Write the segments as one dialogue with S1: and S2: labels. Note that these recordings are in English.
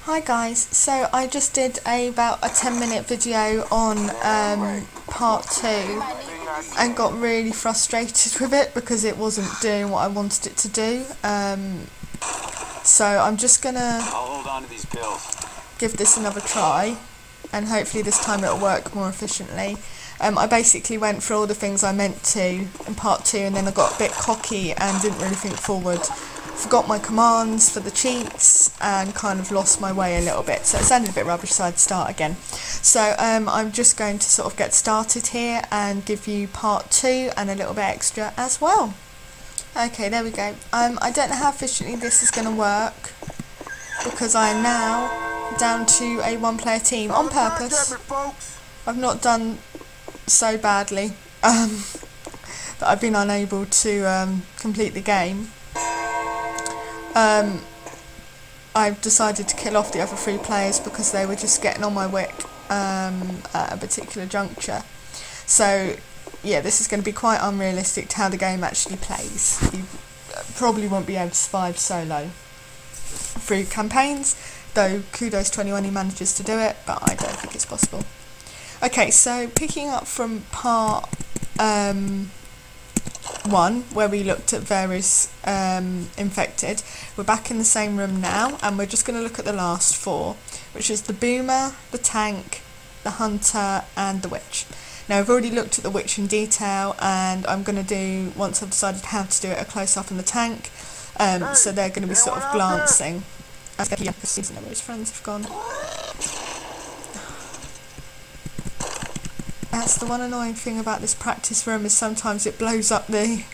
S1: Hi guys, so I just did about a 10-minute video on part 2 and got really frustrated with it because it wasn't doing what I wanted it to do. So I'm just gonna give this another try and hopefully this time it'll work more efficiently. I basically went through all the things I meant to in part 2 and then I got a bit cocky and didn't really think forward. Forgot my commands for the cheats and kind of lost my way a little bit, so it sounded a bit rubbish, so I'd start again. So I'm just going to sort of get started here and give you part 2 and a little bit extra as well. Okay, there we go. I don't know how efficiently this is going to work because I am now down to a one-player team on purpose. I've not done so badly that I've been unable to complete the game. I've decided to kill off the other 3 players because they were just getting on my wick at a particular juncture. So yeah, this is going to be quite unrealistic to how the game actually plays. You probably won't be able to survive solo through campaigns, though kudos to anyone who manages to do it, but I don't think it's possible. Okay, so picking up from part 1, where we looked at various infected, we're back in the same room now and we're just going to look at the last 4, which is the boomer, the tank, the hunter and the witch. Now I've already looked at the witch in detail and I'm going to do, once I've decided how to do it, a close up on the tank, so they're going to be sort of glancing. Yeah, because where his friends have gone. That's the one annoying thing about this practice room, is sometimes it blows up the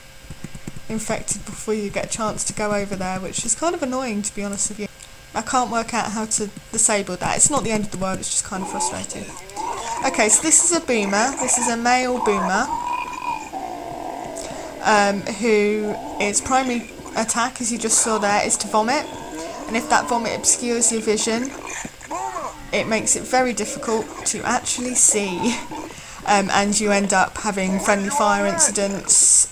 S1: infected before you get a chance to go over there, which is kind of annoying, to be honest with you. I can't work out how to disable that. It's not the end of the world, it's just kind of frustrating. Okay, so this is a boomer. This is a male boomer who its primary attack, as you just saw there, is to vomit. And if that vomit obscures your vision, it makes it very difficult to actually see. And you end up having friendly fire incidents,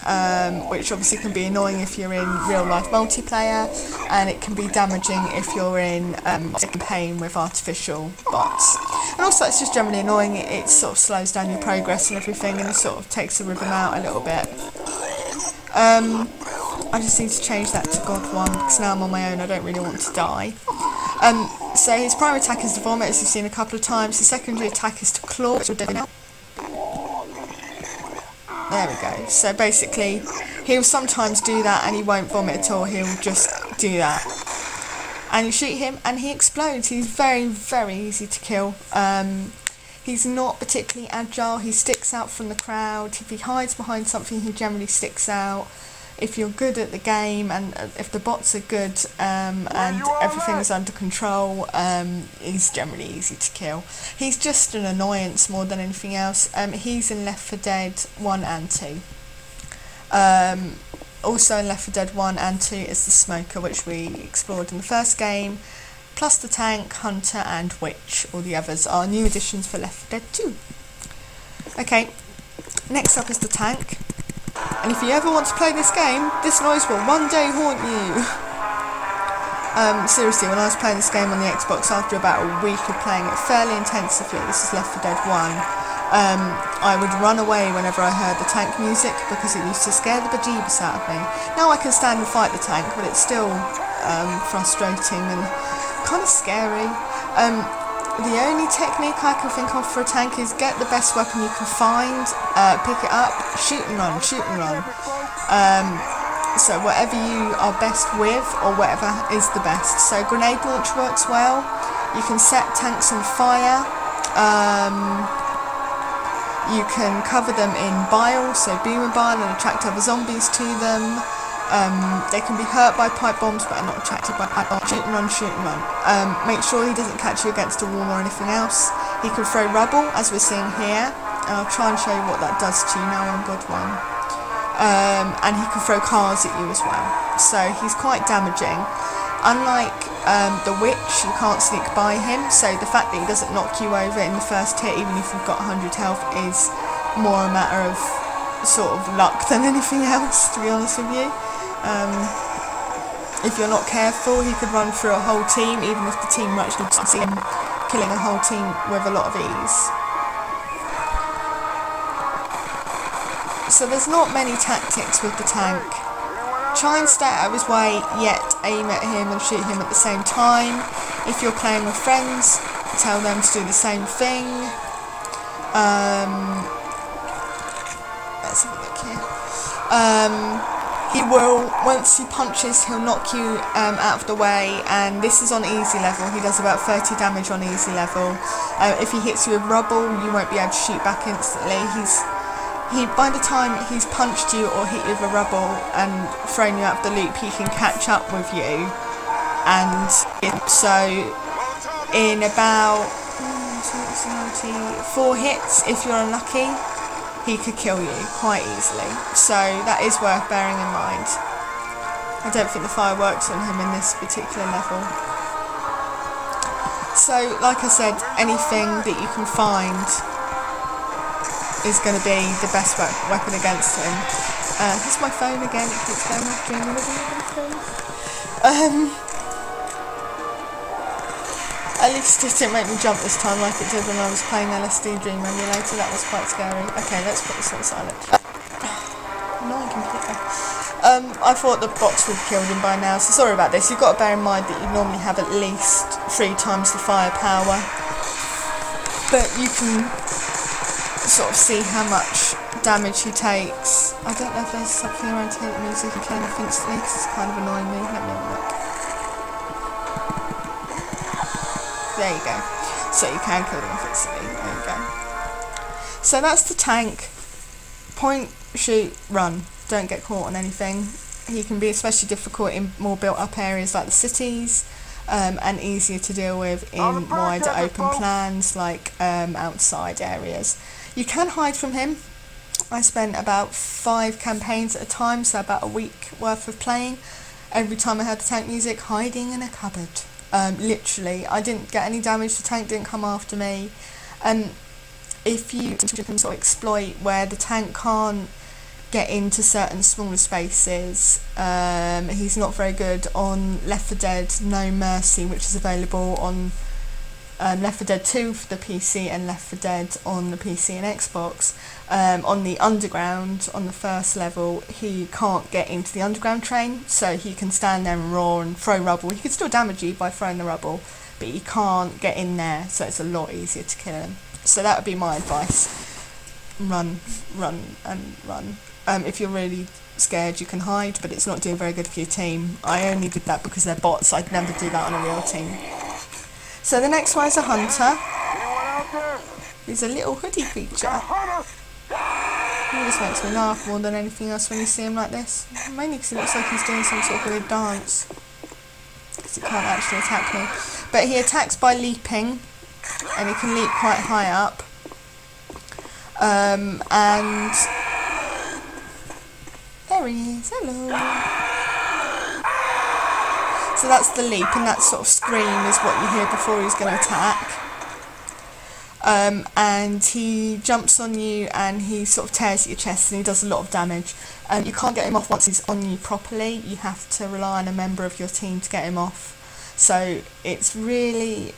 S1: which obviously can be annoying if you're in real life multiplayer, and it can be damaging if you're in campaign with artificial bots. And also it's just generally annoying, it sort of slows down your progress and everything and sort of takes the rhythm out a little bit. I just need to change that to God 1 because now I'm on my own, I don't really want to die. So his primary attack is to vomit, as you've seen a couple of times. His secondary attack is to claw, which we're doing now. There we go. So basically, he'll sometimes do that and he won't vomit at all. He'll just do that. And you shoot him and he explodes. He's very, very easy to kill. He's not particularly agile. He sticks out from the crowd. If he hides behind something, he generally sticks out. If you're good at the game and if the bots are good and everything is under control, he's generally easy to kill. He's just an annoyance more than anything else. He's in Left 4 Dead 1 and 2. Also in Left 4 Dead 1 and 2 is the smoker, which we explored in the first game, plus the tank, hunter and witch. All the others are new additions for Left 4 Dead 2. Okay, next up is the tank. And if you ever want to play this game, this noise will one day haunt you. Seriously, when I was playing this game on the Xbox after about a week of playing it fairly intensively, this is Left 4 Dead 1, I would run away whenever I heard the tank music because it used to scare the bejeebus out of me. Now I can stand and fight the tank, but it's still frustrating and kind of scary. The only technique I can think of for a tank is get the best weapon you can find, pick it up, shoot and run, shoot and run. So whatever you are best with, or whatever is the best. So grenade launch works well. You can set tanks on fire. You can cover them in bile, so boomer bile, and attract other zombies to them. They can be hurt by pipe bombs but are not attracted by pipe bombs. Shoot and run, shoot and run. Make sure he doesn't catch you against a wall or anything else. He can throw rubble, as we're seeing here, and I'll try and show you what that does to you now on God 1. And he can throw cars at you as well, so he's quite damaging. Unlike the witch, you can't sneak by him, so the fact that he doesn't knock you over in the first hit, even if you've got 100 health, is more a matter of sort of luck than anything else, to be honest with you. if you're not careful, he could run through a whole team, even if the team were actually see him killing a whole team with a lot of ease. So there's not many tactics with the tank. Try and stay out of his way, yet aim at him and shoot him at the same time. If you're playing with friends, tell them to do the same thing. Let's have a look here. He will, once he punches, he'll knock you out of the way, and this is on easy level. He does about 30 damage on easy level. If he hits you with rubble, you won't be able to shoot back instantly. By the time he's punched you or hit you with a rubble and thrown you out of the loop, he can catch up with you. And so in about 4 hits, if you're unlucky, he could kill you quite easily. So that is worth bearing in mind. I don't think the fire works on him in this particular level. So, like I said, anything that you can find is going to be the best weapon against him. Here's my phone again, it keeps going off dreaming with me. At least it didn't make me jump this time like it did when I was playing LSD Dream Emulator. That was quite scary. Okay, let's put this on silent. Annoying computer. I thought the bots would have killed him by now, so sorry about this. You've got to bear in mind that you normally have at least 3 times the firepower. But you can sort of see how much damage he takes. I don't know if there's something around here that means he can kill him instantly, because it's kind of annoying me. Let me have a look. There you go. So you can kill him instantly. There you go. So that's the tank. Point, shoot, run. Don't get caught on anything. He can be especially difficult in more built up areas like the cities, and easier to deal with in wider open plans like outside areas. You can hide from him. I spent about 5 campaigns at a time, so about a week worth of playing. Every time I heard the tank music, hiding in a cupboard. Literally, I didn't get any damage, the tank didn't come after me. If you can sort of exploit where the tank can't get into certain smaller spaces, he's not very good on Left 4 Dead No Mercy, which is available on Left 4 Dead 2 for the PC and Left 4 Dead on the PC and Xbox. On the underground, on the first level, he can't get into the underground train, so he can stand there and roar and throw rubble. He can still damage you by throwing the rubble, but he can't get in there, so it's a lot easier to kill him. So that would be my advice. Run, run, and run. If you're really scared, you can hide, but it's not doing very good for your team. I only did that because they're bots. I'd never do that on a real team. So the next one is a hunter. He's a little hoodie creature. He just makes me laugh more than anything else when you see him like this. Mainly because it looks like he's doing some sort of weird dance. Because he can't actually attack me. But he attacks by leaping, and he can leap quite high up. And there he is, hello. So that's the leap, and that sort of scream is what you hear before he's going to attack. And he jumps on you and he sort of tears at your chest and he does a lot of damage. You can't get him off once he's on you properly. You have to rely on a member of your team to get him off. So it's really,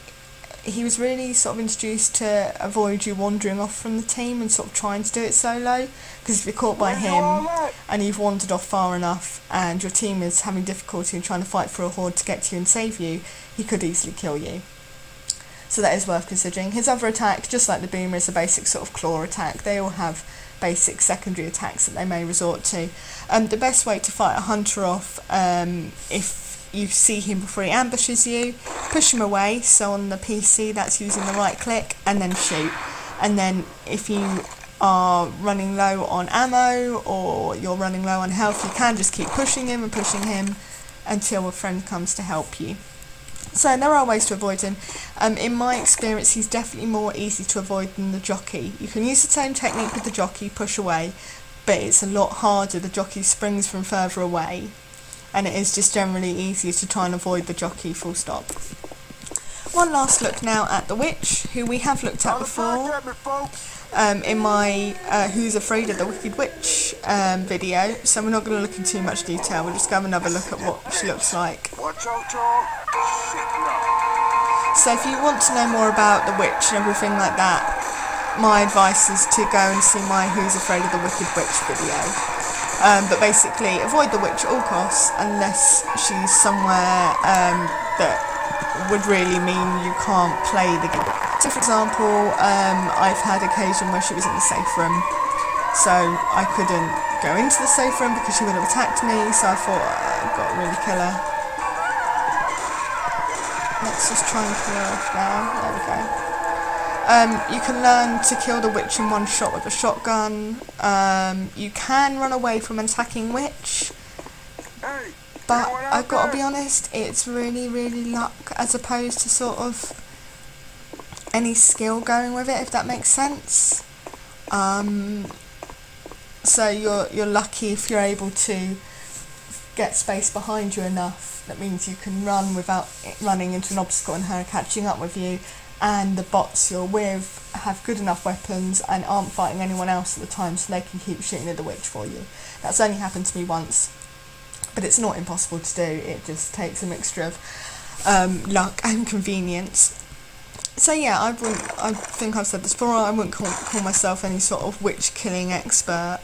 S1: he was really sort of introduced to avoid you wandering off from the team and sort of trying to do it solo, because if you're caught by him and you've wandered off far enough and your team is having difficulty in trying to fight for a horde to get to you and save you, he could easily kill you. So that is worth considering. His other attack, just like the boomer, is a basic sort of claw attack. They all have basic secondary attacks that they may resort to. The best way to fight a hunter off, if you see him before he ambushes you, push him away. So on the PC, that's using the right click, and then shoot. And then if you are running low on ammo or you're running low on health, you can just keep pushing him until a friend comes to help you. So there are ways to avoid him. In my experience, he's definitely more easy to avoid than the jockey. You can use the same technique with the jockey, push away, but it's a lot harder. The jockey springs from further away, and it is just generally easier to try and avoid the jockey, full stop. One last look now at the witch, who we have looked at before. In my Who's Afraid of the Wicked Witch video, so we're not going to look in too much detail. We'll just go have another look at what she looks like. So if you want to know more about the witch and everything like that, my advice is to go and see my Who's Afraid of the Wicked Witch video. But basically, avoid the witch at all costs unless she's somewhere that would really mean you can't play the game. So for example, I've had occasion where she was in the safe room, so I couldn't go into the safe room because she would have attacked me, so I thought I've got to really kill her. Let's just try and kill her off now. There we go. You can learn to kill the witch in one shot with a shotgun. You can run away from an attacking witch, but I've got to be honest, it's really luck as opposed to sort of any skill going with it, if that makes sense. So you're lucky if you're able to get space behind you enough. That means you can run without running into an obstacle and her catching up with you, and the bots you're with have good enough weapons and aren't fighting anyone else at the time, so they can keep shooting at the witch for you. That's only happened to me once, but it's not impossible to do. It just takes a mixture of luck and convenience. So yeah, I think I've said this before, I wouldn't call myself any sort of witch killing expert,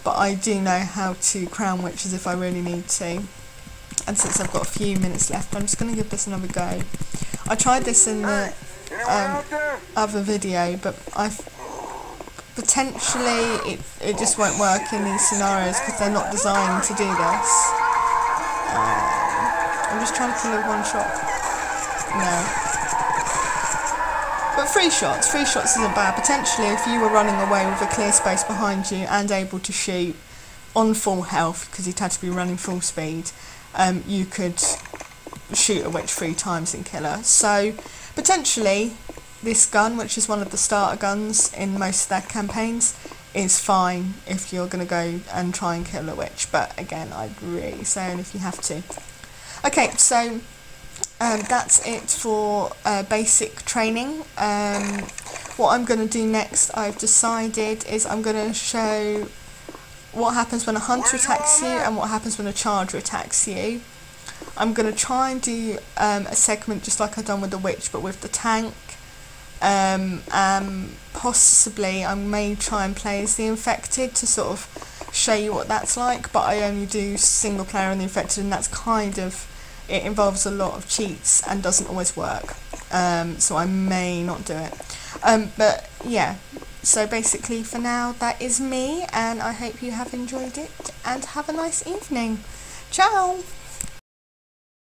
S1: but I do know how to crown witches if I really need to. And since I've got a few minutes left, I'm just going to give this another go. I tried this in the other video, but potentially it just won't work in these scenarios because they're not designed to do this. I'm just trying to kill her one shot. No. But three shots isn't bad. Potentially, if you were running away with a clear space behind you and able to shoot on full health, because you'd had to be running full speed, you could shoot a witch 3 times and kill her. So potentially this gun, which is one of the starter guns in most of their campaigns, is fine if you're going to go and try and kill a witch, but again, I'd really say only if you have to. Okay, so that's it for basic training. What I'm going to do next, I've decided, is I'm going to show what happens when a hunter attacks you and what happens when a charger attacks you. I'm going to try and do a segment just like I've done with the witch, but with the tank. Possibly I may try and play as the infected to sort of show you what that's like, but I only do single player on the infected, and that's kind of, it involves a lot of cheats and doesn't always work, so I may not do it. But yeah, so basically for now that is me, and I hope you have enjoyed it and have a nice evening. Ciao!